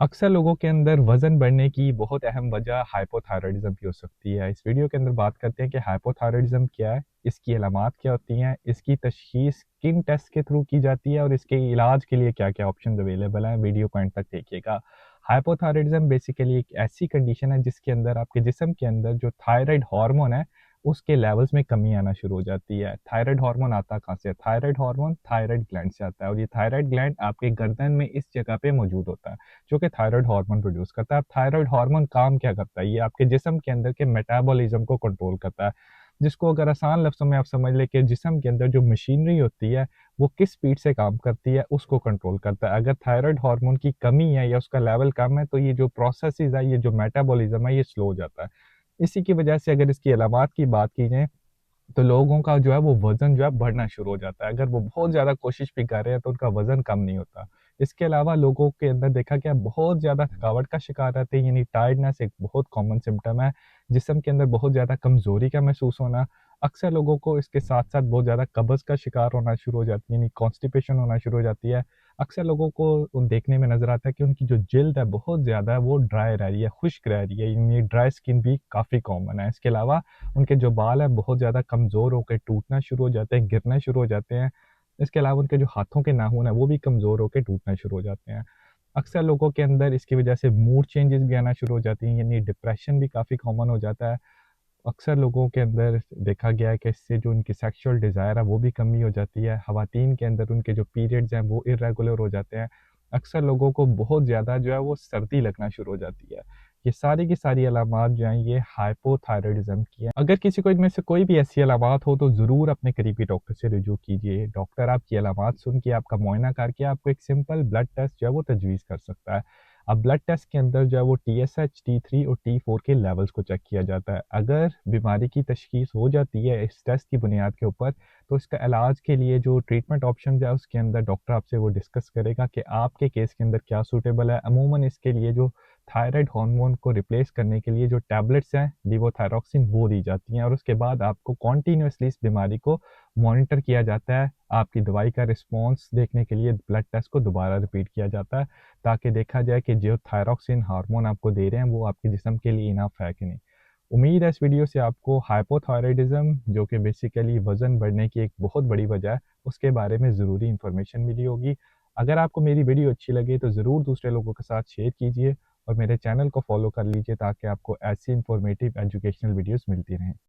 अक्सर लोगों के अंदर वज़न बढ़ने की बहुत अहम वजह हाइपोथायराइडिज़्म की हो सकती है। इस वीडियो के अंदर बात करते हैं कि हाइपोथायराइडिज़्म क्या है, इसकी अलामात क्या होती हैं, इसकी तशख़ीस किन टेस्ट के थ्रू की जाती है और इसके इलाज के लिए क्या-क्या ऑप्शंस अवेलेबल हैं। वीडियो को एंड तक देखिएगा। हाइपोथायराइडिज़्म बेसिकली एक ऐसी कंडीशन है जिसके अंदर आपके जिस्म के अंदर जो थायराइड हार्मोन है, उसके लेवल्स में कमी आना शुरू हो जाती है। थायराइड हार्मोन आता कहाँ से है? थायराइड हार्मोन थायराइड ग्लैंड से आता है और ये थायराइड ग्लैंड आपके गर्दन में इस जगह पे मौजूद होता है। जो कि थायराइड हार्मोन प्रोड्यूस करता है। अब थायराइड हार्मोन काम क्या करता है? ये आपके जिस्म के अंदर के मेटाबॉलिज्म को कंट्रोल करता है। जिसको अगर आसान लफ्ज़ों में आप समझ लें कि जिस्म के अंदर जो मशीनरी होती है, वो किस स्पीड से काम करती है, उसको कंट्रोल करता है। अगर थायराइड हार्मोन की कमी है या उसका लेवल कम है, तो ये जो प्रोसेसेज़ है, ये जो मेटाबॉलिज्म है, ये स्लो हो जाता है। इसी की वजह से अगर इसकी अलामात की बात की जाए तो लोगों का जो है वो वज़न जो है बढ़ना शुरू हो जाता है। अगर वो बहुत ज़्यादा कोशिश भी कर रहे हैं तो उनका वज़न कम नहीं होता। इसके अलावा लोगों के अंदर देखा गया बहुत ज़्यादा थकावट का शिकार रहते हैं, यानी टायर्डनेस एक बहुत कॉमन सिम्पटम है। जिस्म के अंदर बहुत ज़्यादा कमज़ोरी का महसूस होना, अक्सर लोगों को इसके साथ-साथ बहुत ज़्यादा कब्ज़ का शिकार होना शुरू हो जाती है, यानी कॉन्स्टिपेशन होना शुरू हो जाती है। अक्सर लोगों को देखने में नज़र आता है कि उनकी जो जिल्द है बहुत ज़्यादा वो ड्राई रह रही है, खुश्क रह रही है, यानी ड्राई स्किन भी काफ़ी कॉमन है। इसके अलावा उनके जो बाल हैं बहुत ज़्यादा कमज़ोर होके टूटना शुरू हो जाते हैं, गिरना शुरू हो जाते हैं। इसके अलावा उनके जो हाथों के नाखून हैं वो भी कमज़ोर होके टूटना शुरू हो जाते हैं। अक्सर लोगों के अंदर इसकी वजह से मूड चेंजेस भी आना शुरू हो जाती हैं, यानी डिप्रेशन भी काफ़ी कॉमन हो जाता है। अक्सर लोगों के अंदर देखा गया है कि इससे जो उनकी सेक्सुअल डिज़ायर है वो भी कमी हो जाती है। ख़वातीन के अंदर उनके जो पीरियड्स हैं वो इर्रेगुलर हो जाते हैं। अक्सर लोगों को बहुत ज़्यादा जो है वो सर्दी लगना शुरू हो जाती है। ये सारी की सारी अलामात जो हैं ये हाइपोथायरायडिज़्म की हैं। अगर किसी को इनमें से कोई भी ऐसी अलामात हो तो ज़रूर अपने करीबी डॉक्टर से रुजू कीजिए। डॉक्टर आपकी अलामात सुन के आपका मुआयना करके आपको एक सिंपल ब्लड टेस्ट जो है वो तजवीज़ कर सकता है। अब ब्लड टेस्ट के अंदर जो है वो टीएसएच, टी3 और टी4 के लेवल्स को चेक किया जाता है। अगर बीमारी की तशख़ीस हो जाती है इस टेस्ट की बुनियाद के ऊपर, तो इसका इलाज के लिए जो ट्रीटमेंट ऑप्शंस है उसके अंदर डॉक्टर आपसे वो डिस्कस करेगा कि आपके केस के अंदर क्या सूटेबल है। अमूमन इसके लिए जो थायराइड हार्मोन को रिप्लेस करने के लिए जो टैबलेट्स हैं, लेवोथायरॉक्सिन वो दी जाती हैं और उसके बाद आपको कंटीन्यूअसली इस बीमारी को मॉनिटर किया जाता है। आपकी दवाई का रिस्पॉन्स देखने के लिए ब्लड टेस्ट को दोबारा रिपीट किया जाता है। ताकि देखा जाए कि जो थायरॉक्सिन हार्मोन आपको दे रहे हैं वो आपके जिस्म के लिए इनफ है कि नहीं। उम्मीद है इस वीडियो से आपको हाइपोथायरायडिज्म जो कि बेसिकली वज़न बढ़ने की एक बहुत बड़ी वजह है, उसके बारे में ज़रूरी इन्फॉर्मेशन मिली होगी। अगर आपको मेरी वीडियो अच्छी लगे तो ज़रूर दूसरे लोगों के साथ शेयर कीजिए और मेरे चैनल को फॉलो कर लीजिए ताकि आपको ऐसी इन्फॉर्मेटिव एजुकेशनल वीडियोज़ मिलती रहें।